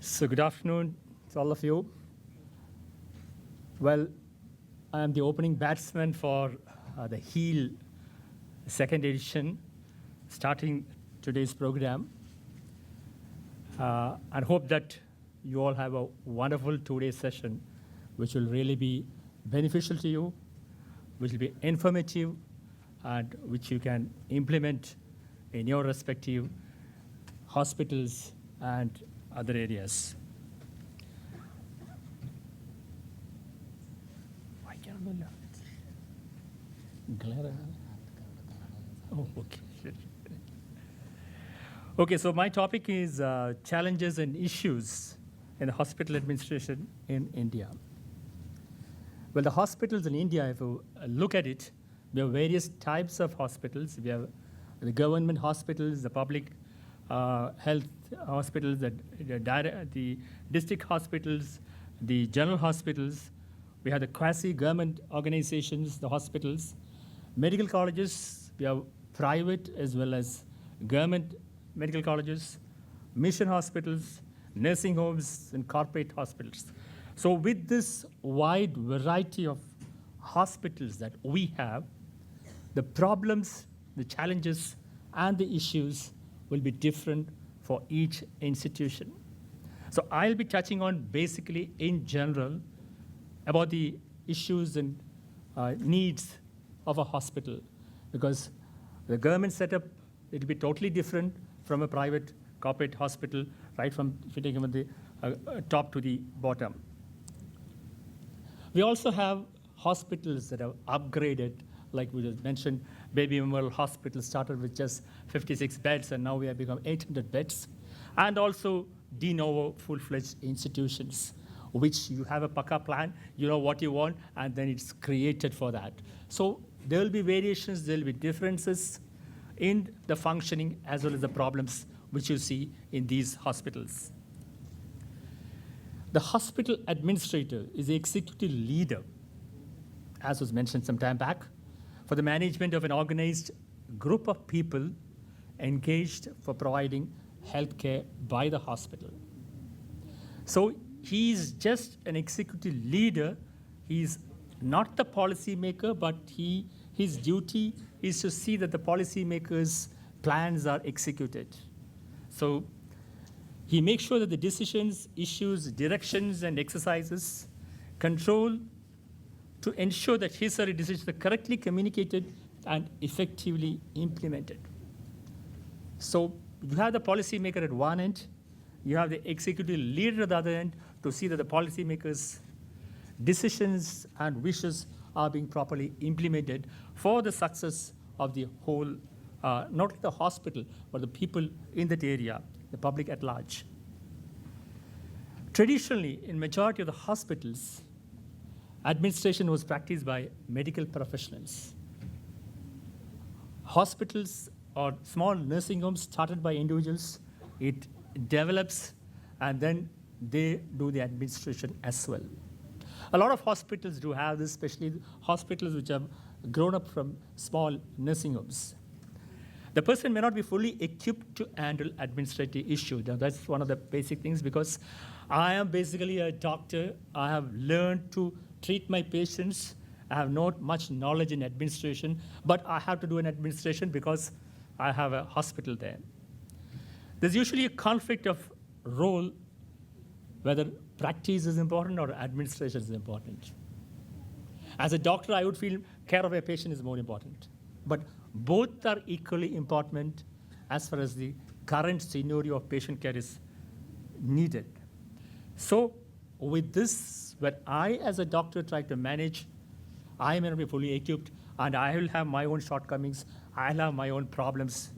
So good afternoon to all of you. Well, I am the opening batsman for the HEAL second edition, starting today's program. And hope that you all have a wonderful two-day session, which will really be beneficial to you, which will be informative, and which you can implement in your respective hospitals and other areas. Oh, okay. Okay, so my topic is challenges and issues in the hospital administration in India. Well, the hospitals in India, if you look at it, we have various types of hospitals. We have the government hospitals, the public health hospitals, the district hospitals, the general hospitals. We have the quasi-government organizations, the hospitals. Medical colleges, we have private as well as government medical colleges, mission hospitals, nursing homes, and corporate hospitals. So with this wide variety of hospitals that we have, the problems, the challenges, and the issues will be different for each institution. So I'll be touching on basically in general about the issues and needs of a hospital, because the government setup, it'll be totally different from a private corporate hospital, right from fitting from the top to the bottom. We also have hospitals that have upgraded, like we just mentioned, Baby Memorial Hospital started with just 56 beds, and now we have become 800 beds. And also de novo full-fledged institutions, which you have a PACA plan, you know what you want, and then it's created for that. So there will be variations, there will be differences in the functioning as well as the problems which you see in these hospitals. The hospital administrator is the executive leader, as was mentioned some time back, for the management of an organized group of people engaged for providing healthcare by the hospital. So he's just an executive leader. He's not the policy maker, but his duty is to see that the policy makers' plans are executed. So he makes sure that the decisions, issues, directions, and exercises control to ensure that his or her decisions are correctly communicated and effectively implemented. So you have the policymaker at one end, you have the executive leader at the other end to see that the policymakers' decisions and wishes are being properly implemented for the success of the whole, not only the hospital, but the people in that area, the public at large. Traditionally, in majority of the hospitals, administration was practiced by medical professionals. Hospitals or small nursing homes started by individuals, it develops, and then they do the administration as well. A lot of hospitals do have this, especially hospitals which have grown up from small nursing homes. The person may not be fully equipped to handle administrative issues. Now, that's one of the basic things, because I am basically a doctor. I have learned to treat my patients. I have not much knowledge in administration, but I have to do an administration because I have a hospital there. There's usually a conflict of role, whether practice is important or administration is important. As a doctor, I would feel care of a patient is more important. But both are equally important as far as the current scenario of patient care is needed. So with this, when I as a doctor try to manage, I may not be fully equipped, and I will have my own shortcomings, I'll have my own problems.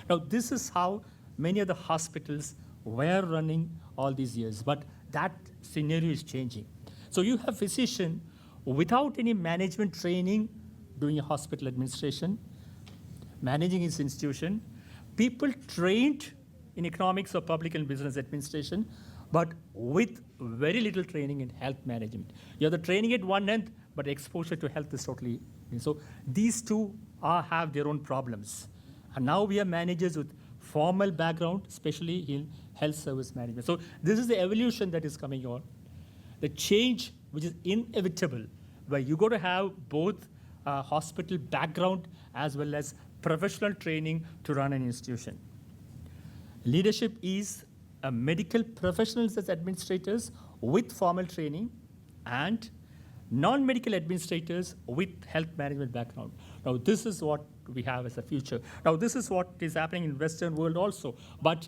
Now, this is how many of the hospitals were running all these years, but that scenario is changing. So you have physician without any management training doing a hospital administration, managing his institution, people trained in economics or public and business administration, but with very little training in health management. You have the training at one end, but exposure to health is totally. So these two have their own problems. And now we have managers with formal background, especially in health service management. So this is the evolution that is coming on, the change which is inevitable, where you got to have both hospital background as well as professional training to run an institution. Leadership is medical professionals as administrators with formal training and non-medical administrators with health management background. Now, this is what we have as a future. Now, this is what is happening in Western world also. But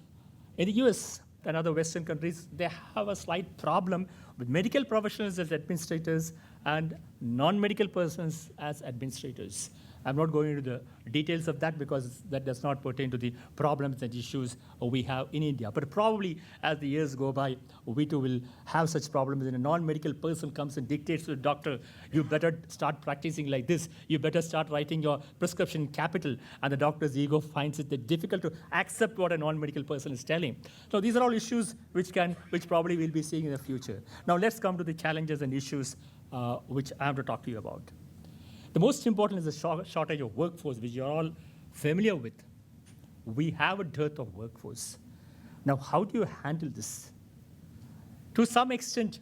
in the US and other Western countries, they have a slight problem with medical professionals as administrators and non-medical persons as administrators. I'm not going into the details of that because that does not pertain to the problems and issues we have in India. But probably as the years go by, we too will have such problems. When a non-medical person comes and dictates to the doctor, you better start practicing like this. You better start writing your prescription in capital. And the doctor's ego finds it difficult to accept what a non-medical person is telling. So these are all issues which probably we'll be seeing in the future. Now let's come to the challenges and issues which I have to talk to you about. The most important is the shortage of workforce, which you're all familiar with. We have a dearth of workforce. Now, how do you handle this? To some extent,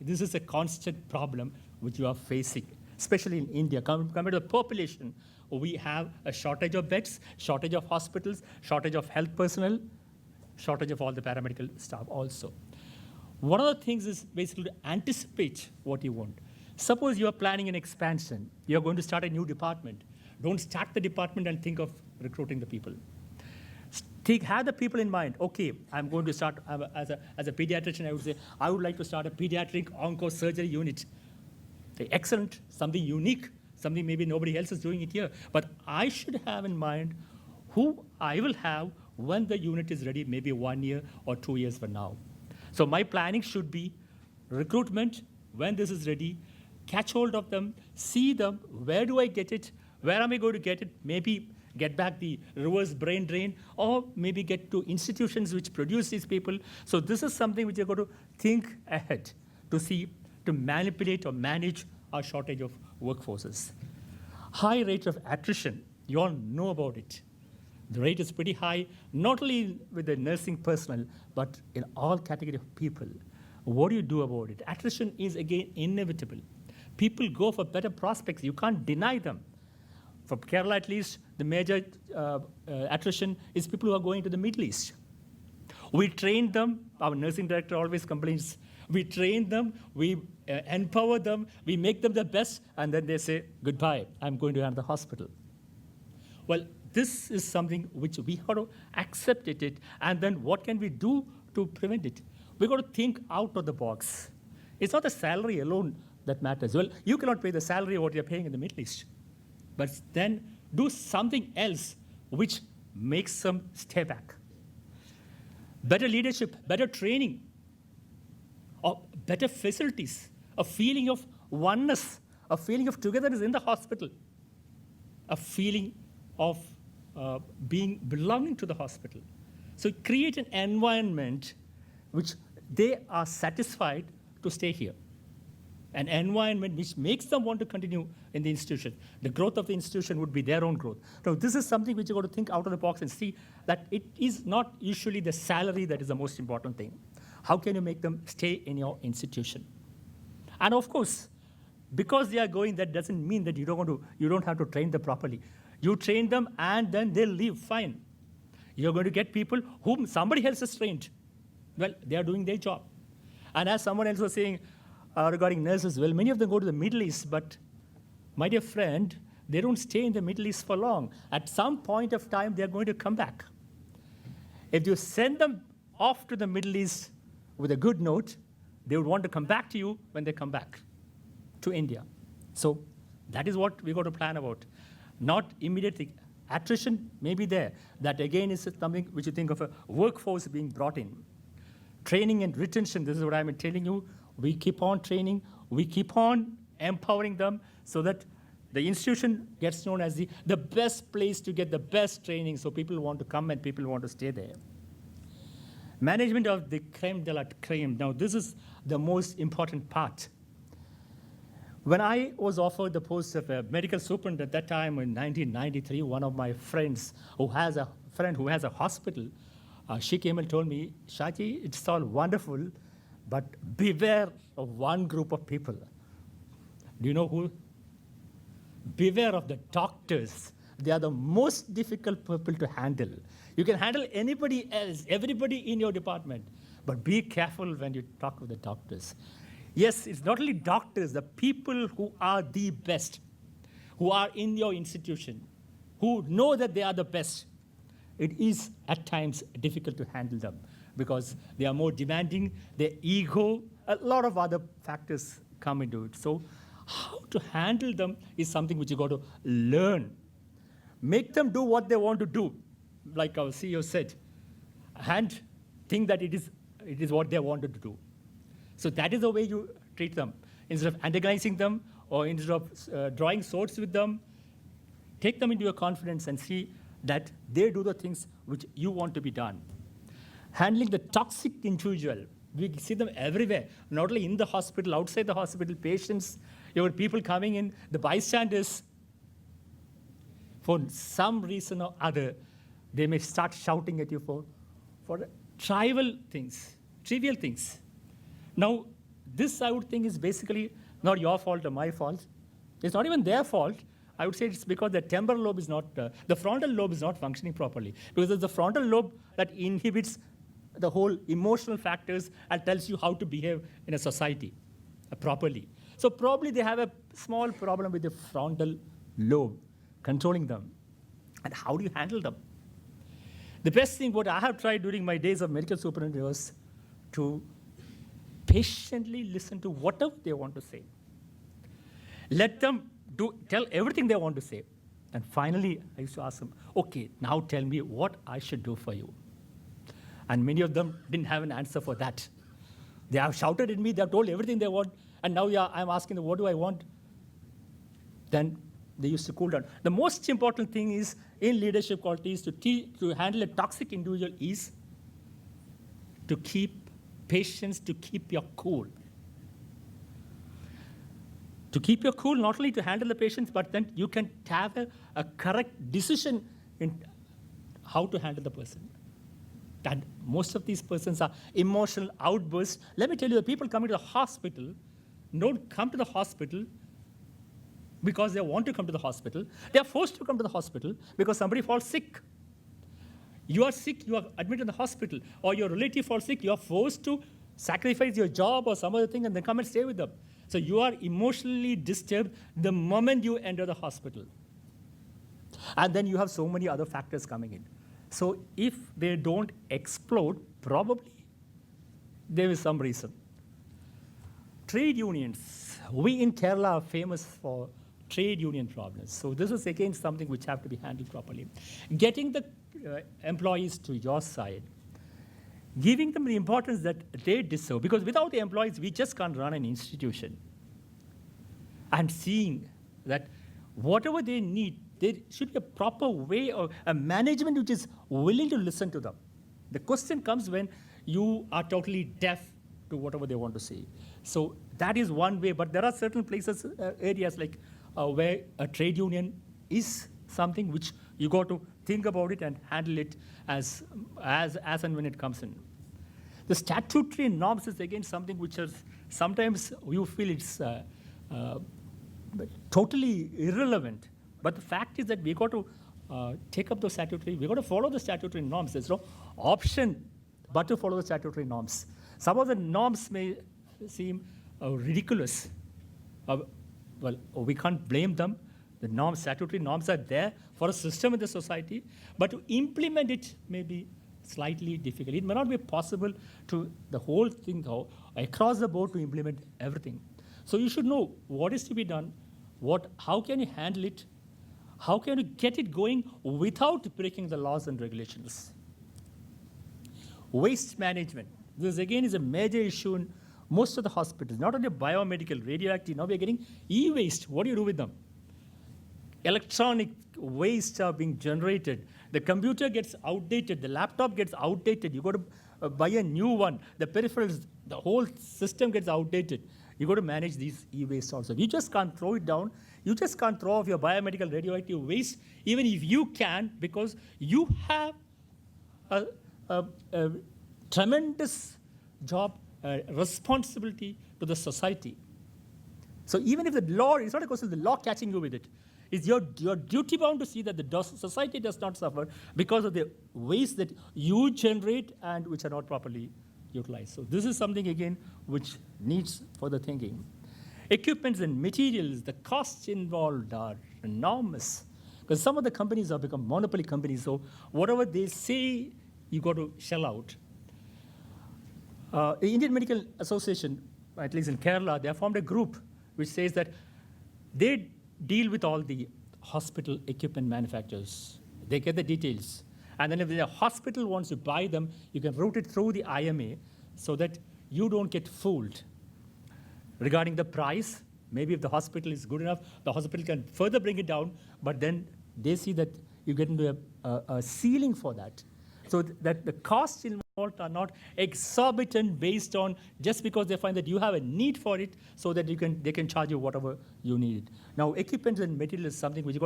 this is a constant problem which you are facing, especially in India. Compared to the population, we have a shortage of beds, shortage of hospitals, shortage of health personnel, shortage of all the paramedical staff also. One of the things is basically to anticipate what you want. Suppose you are planning an expansion. You're going to start a new department. Don't start the department and think of recruiting the people. Have the people in mind. Okay, I'm going to start, as a pediatrician, I would say, I would like to start a pediatric onco-surgery unit. Excellent, something unique, something maybe nobody else is doing it here. But I should have in mind who I will have when the unit is ready, maybe 1 year or 2 years from now. So my planning should be recruitment, when this is ready, catch hold of them, see them, where do I get it, where am I going to get it, maybe get back the reverse brain drain, or maybe get to institutions which produce these people. So this is something which you're going to think ahead to see, to manipulate or manage our shortage of workforces. High rate of attrition, you all know about it. The rate is pretty high, not only with the nursing personnel, but in all categories of people. What do you do about it? Attrition is, again, inevitable. People go for better prospects. You can't deny them. For Kerala, at least, the major attrition is people who are going to the Middle East. We train them. Our nursing director always complains. We train them. We empower them. We make them the best. And then they say, goodbye, I'm going to another hospital. Well, this is something which we have to accept it. And then what can we do to prevent it? We've got to think out of the box. It's not the salary alone that matters. Well, you cannot pay the salary of what you're paying in the Middle East. But then do something else which makes them stay back. Better leadership, better training, or better facilities, a feeling of oneness, a feeling of togetherness in the hospital, a feeling of belonging to the hospital. So create an environment which they are satisfied to stay here. An environment which makes them want to continue in the institution. The growth of the institution would be their own growth. So this is something which you've got to think out of the box and see that it is not usually the salary that is the most important thing. How can you make them stay in your institution? And of course, because they are going, that doesn't mean that you don't have to train them properly. You train them and then they'll leave, fine. You're going to get people whom somebody else has trained. Well, they are doing their job. And as someone else was saying regarding nurses, well, many of them go to the Middle East, but my dear friend, they don't stay in the Middle East for long. At some point of time, they're going to come back. If you send them off to the Middle East with a good note, they would want to come back to you when they come back to India. So that is what we've got to plan about. Not immediately. Attrition may be there. That again is something which you think of a workforce being brought in. Training and retention, this is what I'm telling you. We keep on training. We keep on empowering them so that the institution gets known as the best place to get the best training, so people want to come and people want to stay there. Management of the crème de la crème. Now, this is the most important part. When I was offered the post of a medical superintendent at that time in 1993, one of my friends who has a hospital She came and told me, Shaji, it's all wonderful, but beware of one group of people. Do you know who? Beware of the doctors. They are the most difficult people to handle. You can handle anybody else, everybody in your department, but be careful when you talk with the doctors. Yes, it's not only doctors, the people who are the best, who are in your institution, who know that they are the best. It is at times difficult to handle them because they are more demanding, their ego, a lot of other factors come into it. So how to handle them is something which you got to learn. Make them do what they want to do, like our CEO said, and think that it is what they wanted to do. So that is the way you treat them. Instead of antagonizing them or instead of drawing swords with them, take them into your confidence and see that they do the things which you want to be done. Handling the toxic individual, we see them everywhere, not only in the hospital, outside the hospital, patients, your people coming in, the bystanders. For some reason or other, they may start shouting at you for trivial things. Now, this I would think is basically not your fault or my fault. It's not even their fault. I would say it's because the temporal lobe is not, the frontal lobe is not functioning properly. Because it's the frontal lobe that inhibits the whole emotional factors and tells you how to behave in a society properly. So probably they have a small problem with the frontal lobe controlling them. And how do you handle them? The best thing what I have tried during my days of medical superintendent was to patiently listen to whatever they want to say. Let them tell everything they want to say. And finally, I used to ask them, okay, now tell me what I should do for you. And many of them didn't have an answer for that. They have shouted at me, they have told everything they want, and now I'm asking them, what do I want? Then they used to cool down. The most important thing is in leadership qualities to handle a toxic individual is to keep patience, to keep your cool. To keep your cool, not only to handle the patients, but then you can have a correct decision in how to handle the person. And most of these persons are emotional outbursts. Let me tell you, the people coming to the hospital don't come to the hospital because they want to come to the hospital. They are forced to come to the hospital because somebody falls sick. You are sick, you are admitted in the hospital, or your relative falls sick, you are forced to sacrifice your job or some other thing and then come and stay with them. So you are emotionally disturbed the moment you enter the hospital. And then you have so many other factors coming in. So if they don't explode, probably there is some reason. Trade unions. We in Kerala are famous for trade union problems. So this is again something which have to be handled properly. Getting the employees to your side, giving them the importance that they deserve, because without the employees, we just can't run an institution. And seeing that whatever they need, there should be a proper way of a management which is willing to listen to them. The question comes when you are totally deaf to whatever they want to say. So that is one way, but there are certain places, areas like where a trade union is something which you got to think about it and handle it as and when it comes in. The statutory norms is again something which is sometimes you feel it's totally irrelevant. But the fact is that we got to take up those statutory, we got to follow the statutory norms. There's no option but to follow the statutory norms. Some of the norms may seem ridiculous. Well, we can't blame them. The norms, statutory norms are there for a system in the society, but to implement it may be slightly difficult. It may not be possible to the whole thing across the board to implement everything. So you should know what is to be done, how can you handle it, how can you get it going without breaking the laws and regulations. Waste management. This again is a major issue in most of the hospitals, not only biomedical, radioactive, now we're getting e-waste. What do you do with them? Electronic waste are being generated. The computer gets outdated, the laptop gets outdated, you got to buy a new one. The peripherals, the whole system gets outdated. You got to manage these e-waste also. You just can't throw it down. You just can't throw off your biomedical radioactive waste, even if you can, because you have a tremendous job, responsibility to the society. So even if the law, it's not a question of the law catching you with it. It's your duty bound to see that the society does not suffer because of the waste that you generate and which are not properly utilized. So this is something, again, which needs further thinking. Equipments and materials, the costs involved are enormous. Because some of the companies have become monopoly companies, so whatever they say, you got to shell out. The Indian Medical Association, at least in Kerala, they have formed a group which says that they deal with all the hospital equipment manufacturers. They get the details. And then if the hospital wants to buy them, you can route it through the IMA so that you don't get fooled. Regarding the price, maybe if the hospital is good enough, the hospital can further bring it down, but then they see that you get into a ceiling for that. So that the costs involved are not exorbitant based on just because they find that you have a need for it, so that they can charge you whatever you need. Now, equipment and material is something which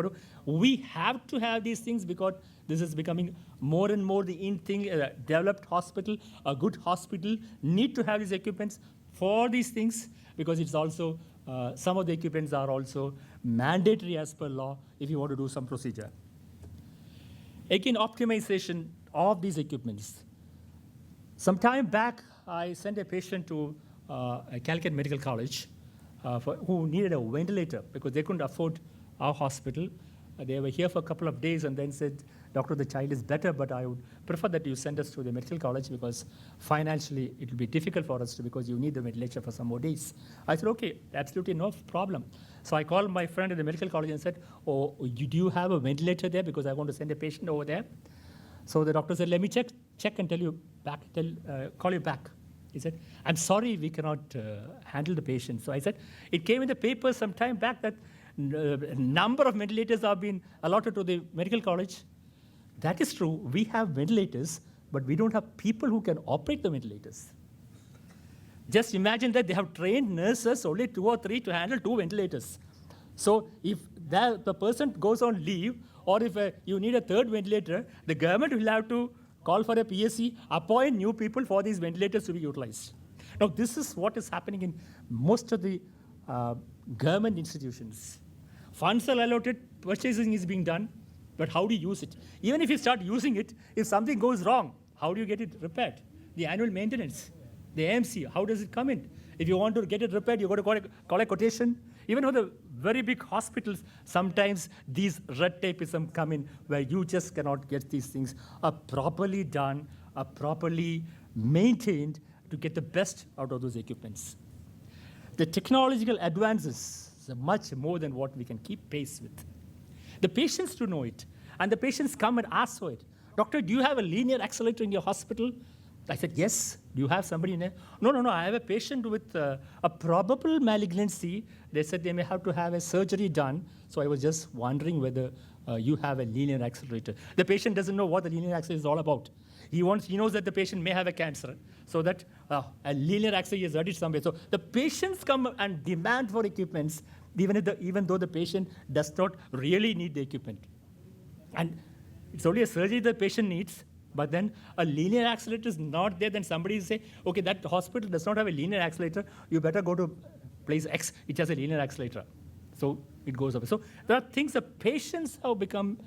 we have to have these things because this is becoming more and more the in thing. A developed hospital, a good hospital need to have these equipments for these things because it's also, some of the equipments are also mandatory as per law if you want to do some procedure. Again, optimization of these equipments. Some time back, I sent a patient to a Calicut Medical College who needed a ventilator because they couldn't afford our hospital. They were here for a couple of days and then said, "Doctor, the child is better, but I would prefer that you send us to the medical college because financially it will be difficult for us because you need the ventilator for some more days." I said, "Okay, absolutely no problem." So I called my friend at the medical college and said, "Oh, do you have a ventilator there? Because I want to send a patient over there." So the doctor said, "Let me check and tell you back, call you back." He said, "I'm sorry, we cannot handle the patient." So I said, "It came in the paper some time back that a number of ventilators have been allotted to the medical college." That is true. We have ventilators, but we don't have people who can operate the ventilators. Just imagine that they have trained nurses, only 2 or 3, to handle 2 ventilators. So if the person goes on leave, or if you need a 3rd ventilator, the government will have to call for a PSC, appoint new people for these ventilators to be utilized. Now, this is what is happening in most of the government institutions. Funds are allotted, purchasing is being done, but how do you use it? Even if you start using it, if something goes wrong, how do you get it repaired? The annual maintenance, the AMC, how does it come in? If you want to get it repaired, you've got to call a quotation. Even for the very big hospitals, sometimes these red tapeism come in where you just cannot get these things properly done, properly maintained to get the best out of those equipments. The technological advances are much more than what we can keep pace with. The patients do know it, and the patients come and ask for it. "Doctor, do you have a linear accelerator in your hospital?" I said, "Yes." "Do you have somebody in there?" No, I have a patient with a probable malignancy. They said they may have to have a surgery done, so I was just wondering whether you have a linear accelerator. The patient doesn't know what the linear accelerator is all about. He knows that the patient may have a cancer, so that a linear accelerator is ready somewhere. So the patients come and demand for equipments, even though the patient does not really need the equipment. And it's only a surgery the patient needs, but then a linear accelerator is not there, then somebody say, "Okay, that hospital does not have a linear accelerator, you better go to place X, which has a linear accelerator." So it goes up. So there are things the patients have become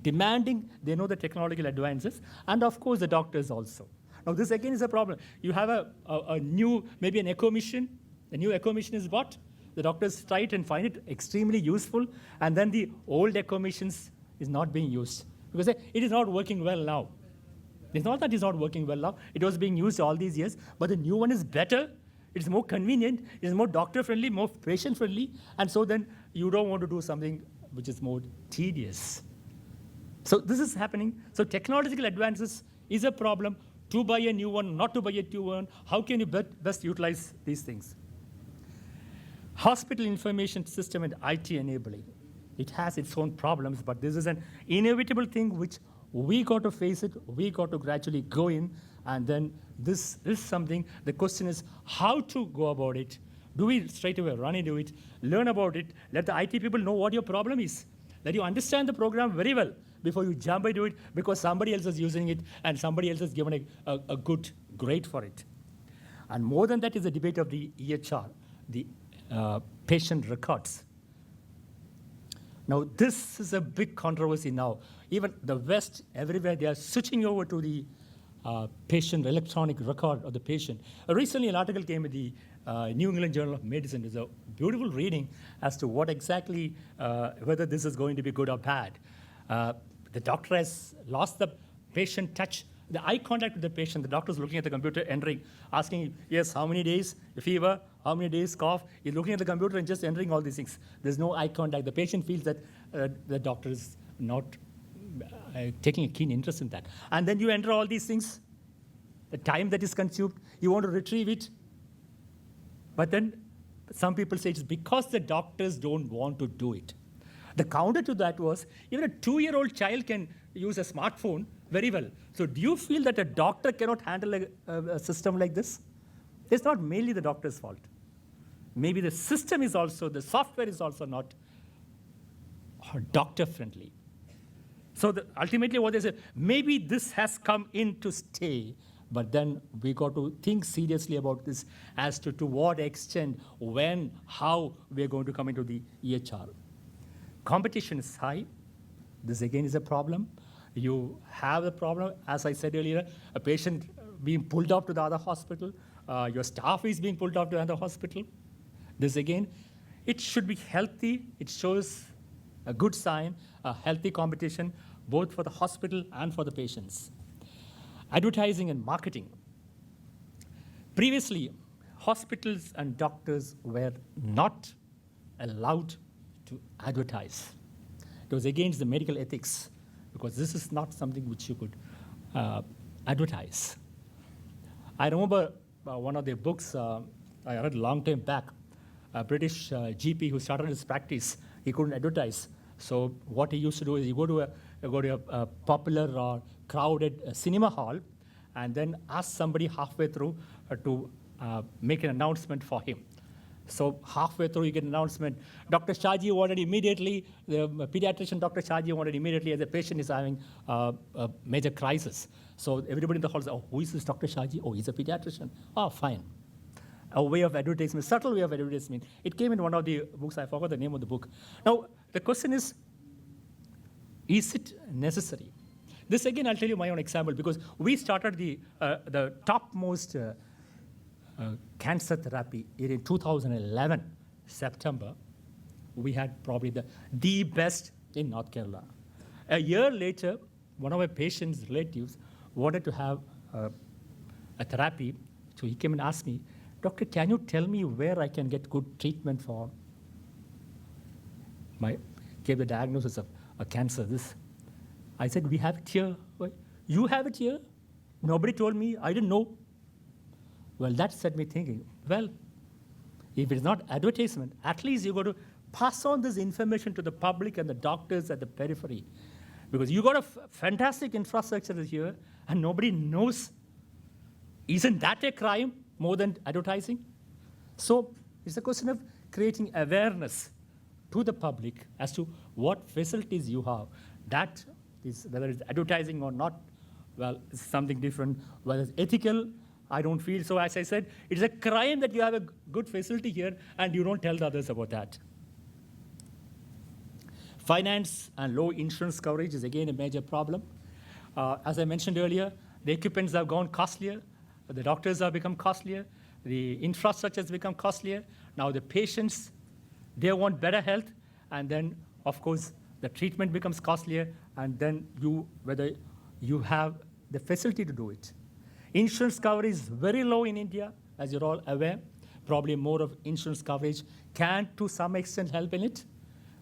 demanding. They know the technological advances, and of course the doctors also. Now this again is a problem. You have a new, maybe an echo machine. The new echo machine is bought. The doctors try it and find it extremely useful, and then the old echo machines is not being used because it is not working well now. It's not that it's not working well now. It was being used all these years, but the new one is better. It's more convenient. It's more doctor-friendly, more patient-friendly, and so then you don't want to do something which is more tedious. So this is happening. So technological advances is a problem. To buy a new one, not to buy a new one. How can you best utilize these things? Hospital information system and IT enabling. It has its own problems, but this is an inevitable thing which we got to face it. We got to gradually go in, and then this is something. The question is how to go about it. Do we straight away run into it, learn about it, let the IT people know what your problem is, let you understand the program very well, before you jump into it because somebody else is using it and somebody else has given a good grade for it. And more than that is the debate of the EHR, the patient records. Now, this is a big controversy now. Even the West, everywhere, they are switching over to the patient electronic record of the patient. Recently, an article came in the New England Journal of Medicine. It's a beautiful reading as to what exactly, whether this is going to be good or bad. The doctor has lost the patient touch, the eye contact with the patient. The doctor is looking at the computer, entering, asking, yes, how many days fever, how many days cough. He's looking at the computer and just entering all these things. There's no eye contact. The patient feels that the doctor is not taking a keen interest in that. And then you enter all these things, the time that is consumed, you want to retrieve it. But then some people say it's because the doctors don't want to do it. The counter to that was, even a 2-year-old child can use a smartphone very well. So do you feel that a doctor cannot handle a system like this? It's not mainly the doctor's fault. Maybe the system is also, the software is also not doctor-friendly. So ultimately what they say, maybe this has come in to stay, but then we got to think seriously about this as to what extent, when, how we are going to come into the EHR. Competition is high. This again is a problem. You have a problem, as I said earlier, a patient being pulled up to the other hospital, your staff is being pulled up to another hospital. This again, it should be healthy. It shows a good sign, a healthy competition, both for the hospital and for the patients. Advertising and marketing. Previously, hospitals and doctors were not allowed to advertise. It was against the medical ethics, because this is not something which you could advertise. I remember one of their books I read a long time back, a British GP who started his practice. He couldn't advertise. So what he used to do is he go to a popular or crowded cinema hall and then ask somebody halfway through to make an announcement for him. So halfway through, you get an announcement. Dr. Shaji wanted immediately, the pediatrician Dr. Shaji wanted immediately, as a patient is having a major crisis. So everybody in the hall says, oh, who is this Dr. Shaji? Oh, he's a pediatrician. Oh, fine. A way of advertisement, subtle way of advertisement. It came in one of the books. I forgot the name of the book. Now, the question is it necessary? This, again, I'll tell you my own example, because we started the topmost cancer therapy in 2011, September. We had probably the best in North Kerala. A year later, one of my patient's relatives wanted to have a therapy. So he came and asked me, doctor, can you tell me where I can get good treatment for gave the diagnosis of a cancer, this. I said, we have it here. You have it here? Nobody told me. I didn't know. Well, that set me thinking, well, if it's not advertisement, at least you've got to pass on this information to the public and the doctors at the periphery. Because you got a fantastic infrastructure here, and nobody knows. Isn't that a crime more than advertising? So it's a question of creating awareness to the public as to what facilities you have. That is, whether it's advertising or not, well, it's something different. Whether it's ethical, I don't feel so. As I said, it's a crime that you have a good facility here and you don't tell the others about that. Finance and low insurance coverage is again a major problem. As I mentioned earlier, the equipments have gone costlier, the doctors have become costlier, the infrastructure has become costlier. Now the patients, they want better health, and then, of course, the treatment becomes costlier, and then whether you have the facility to do it. Insurance coverage is very low in India, as you're all aware. Probably more of insurance coverage can, to some extent, help in it.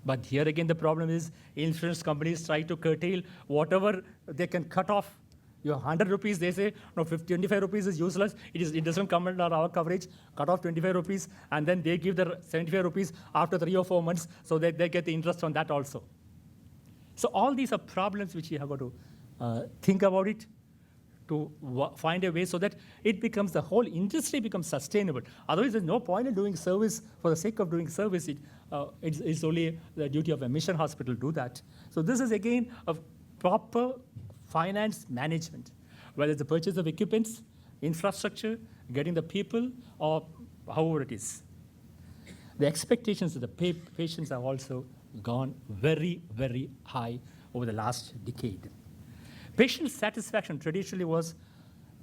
But here again, the problem is insurance companies try to curtail whatever they can cut off. Your 100 rupees, they say, no, 25 rupees is useless. It doesn't come under our coverage. Cut off 25 rupees, and then they give the 75 rupees after 3 or 4 months, so that they get the interest on that also. So all these are problems which you have got to think about it, to find a way so that it becomes, the whole industry becomes sustainable. Otherwise, there's no point in doing service for the sake of doing service. It's only the duty of a mission hospital to do that. So this is, again, proper finance management, whether it's the purchase of equipments, infrastructure, getting the people, or however it is. The expectations of the patients have also gone very, very high over the last decade. Patient satisfaction traditionally was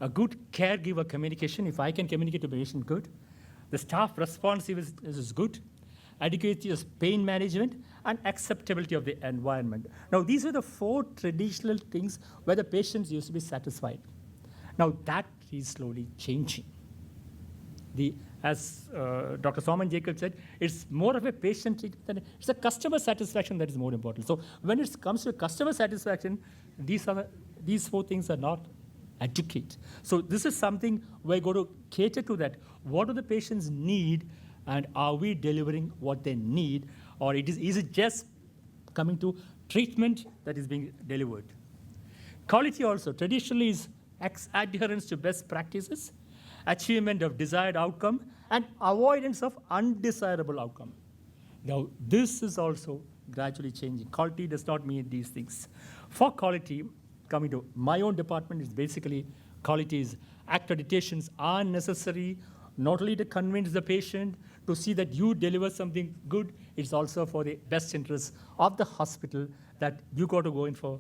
a good caregiver communication. If I can communicate to the patient good, the staff responsiveness is good, adequacy of pain management, and acceptability of the environment. Now, these are the 4 traditional things where the patients used to be satisfied. Now, that is slowly changing. As Dr. Solomon Jacob said, it's more of a patient treatment than it's a customer satisfaction that is more important. So when it comes to customer satisfaction, these 4 things are not adequate. So this is something we're going to cater to that. What do the patients need, and are we delivering what they need, or is it just coming to treatment that is being delivered? Quality also traditionally is adherence to best practices, achievement of desired outcome, and avoidance of undesirable outcome. Now, this is also gradually changing. Quality does not mean these things. For quality, coming to my own department, is basically quality is accreditations are necessary, not only to convince the patient to see that you deliver something good, it's also for the best interest of the hospital that you got to go in for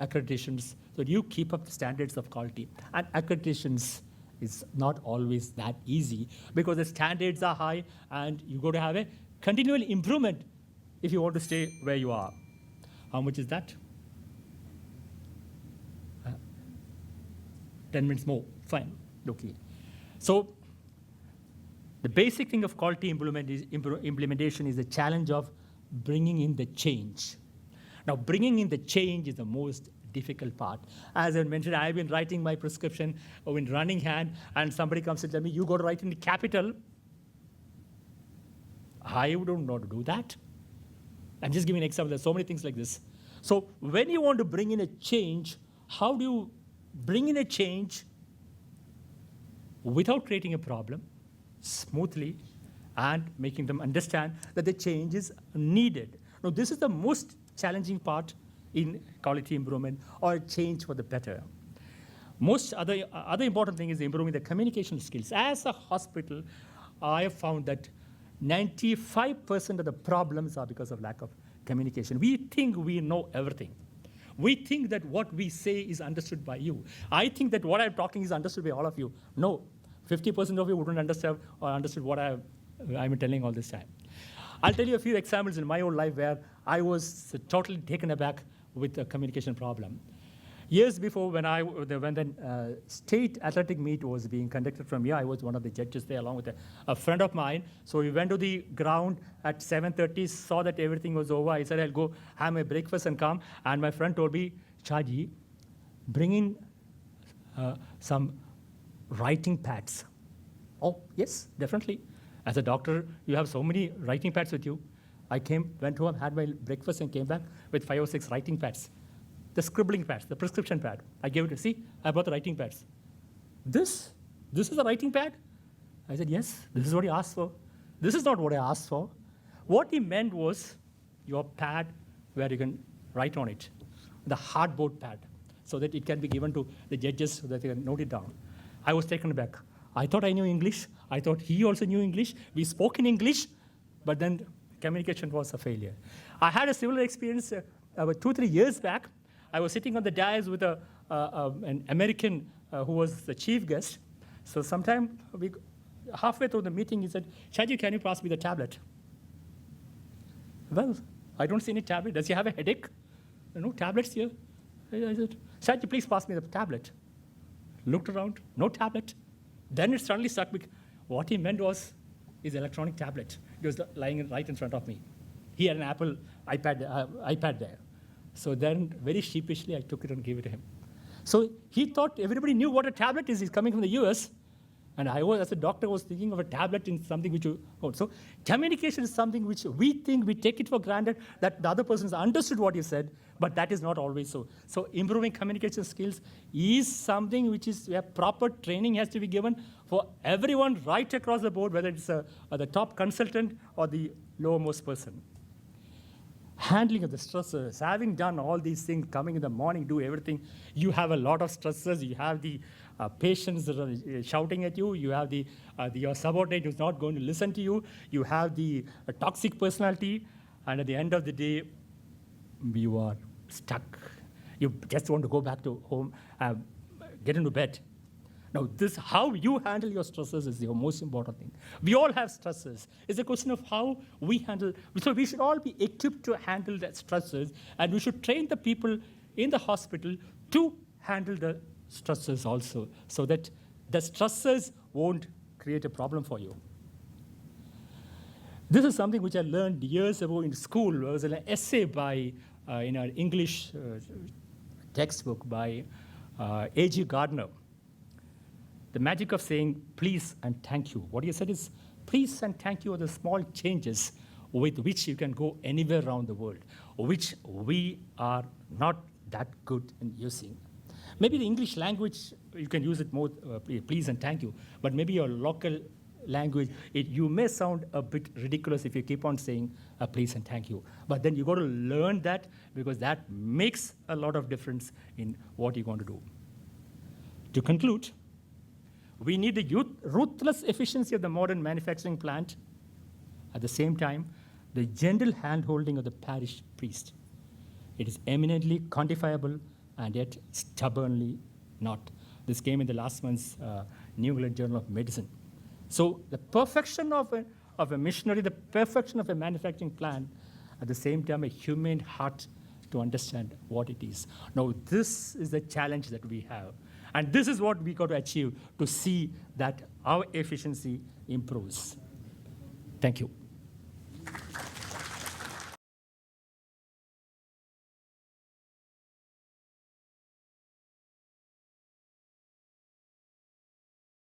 accreditations so that you keep up the standards of quality. And accreditations is not always that easy because the standards are high and you got to have a continual improvement if you want to stay where you are. How much is that? 10 minutes more, fine, okay. So the basic thing of quality implementation is the challenge of bringing in the change. Now, bringing in the change is the most difficult part. As I mentioned, I've been writing my prescription in running hand, and somebody comes and tells me, you got to write in the capital. I don't know how to do that. I'm just giving an example. There's so many things like this. So when you want to bring in a change, how do you bring in a change without creating a problem, smoothly, and making them understand that the change is needed? Now, this is the most challenging part in quality improvement or change for the better. Most other important thing is improving the communication skills. As a hospital, I have found that 95% of the problems are because of lack of communication. We think we know everything. We think that what we say is understood by you. I think that what I'm talking is understood by all of you. No, 50% of you wouldn't understand or understood what I'm telling all this time. I'll tell you a few examples in my own life where I was totally taken aback with a communication problem. Years before, when the state athletic meet was being conducted from here, I was one of the judges there along with a friend of mine. So we went to the ground at 7:30, saw that everything was over. I said, I'll go have my breakfast and come. And my friend told me, Chaji, bring in some writing pads. Oh, yes, definitely. As a doctor, you have so many writing pads with you. I went home, had my breakfast, and came back with 5 or 6 writing pads. The scribbling pads, the prescription pad. I gave it to, see, I bought the writing pads. This is a writing pad? I said, yes, this is what he asked for. This is not what I asked for. What he meant was your pad where you can write on it, the hardboard pad, so that it can be given to the judges so that they can note it down. I was taken aback. I thought I knew English. I thought he also knew English. We spoke in English, but then communication was a failure. I had a similar experience about 2-3 years back. I was sitting on the dais with an American who was the chief guest. So sometime halfway through the meeting, he said, Shaji, can you pass me the tablet? Well, I don't see any tablet. Does he have a headache? No tablets here. I said, Shaji, please pass me the tablet. Looked around, no tablet. Then it suddenly struck me. What he meant was his electronic tablet. It was lying right in front of me. He had an Apple iPad there. So then, very sheepishly, I took it and gave it to him. So he thought everybody knew what a tablet is. He's coming from the US. And I was, as a doctor, was thinking of a tablet in something which you hold. So communication is something which we think, we take it for granted that the other person has understood what you said, but that is not always so. So improving communication skills is something which is where proper training has to be given for everyone right across the board, whether it's the top consultant or the lowermost person. handling of the stressors, having done all these things, coming in the morning, do everything, you have a lot of stressors. You have the patients that are shouting at you. You have your subordinate who's not going to listen to you. You have the toxic personality. And at the end of the day, you are stuck. You just want to go back to home, get into bed. Now, how you handle your stresses is the most important thing. We all have stresses. It's a question of how we handle. So we should all be equipped to handle that stresses, and we should train the people in the hospital to handle the stresses also, so that the stresses won't create a problem for you. This is something which I learned years ago in school. There was an essay in our English textbook by A.G. Gardner. The magic of saying please and thank you. What he said is, please and thank you are the small changes with which you can go anywhere around the world, which we are not that good in using. Maybe the English language, you can use it more, please and thank you, but maybe your local language, you may sound a bit ridiculous if you keep on saying please and thank you. But then you got to learn that, because that makes a lot of difference in what you're going to do. To conclude, we need the ruthless efficiency of the modern manufacturing plant. At the same time, the gentle hand-holding of the parish priest. It is eminently quantifiable and yet stubbornly not. This came in the last month's New England Journal of Medicine. So the perfection of a missionary, the perfection of a manufacturing plant, at the same time a humane heart to understand what it is. Now, this is the challenge that we have. And this is what we got to achieve to see that our efficiency improves. Thank you.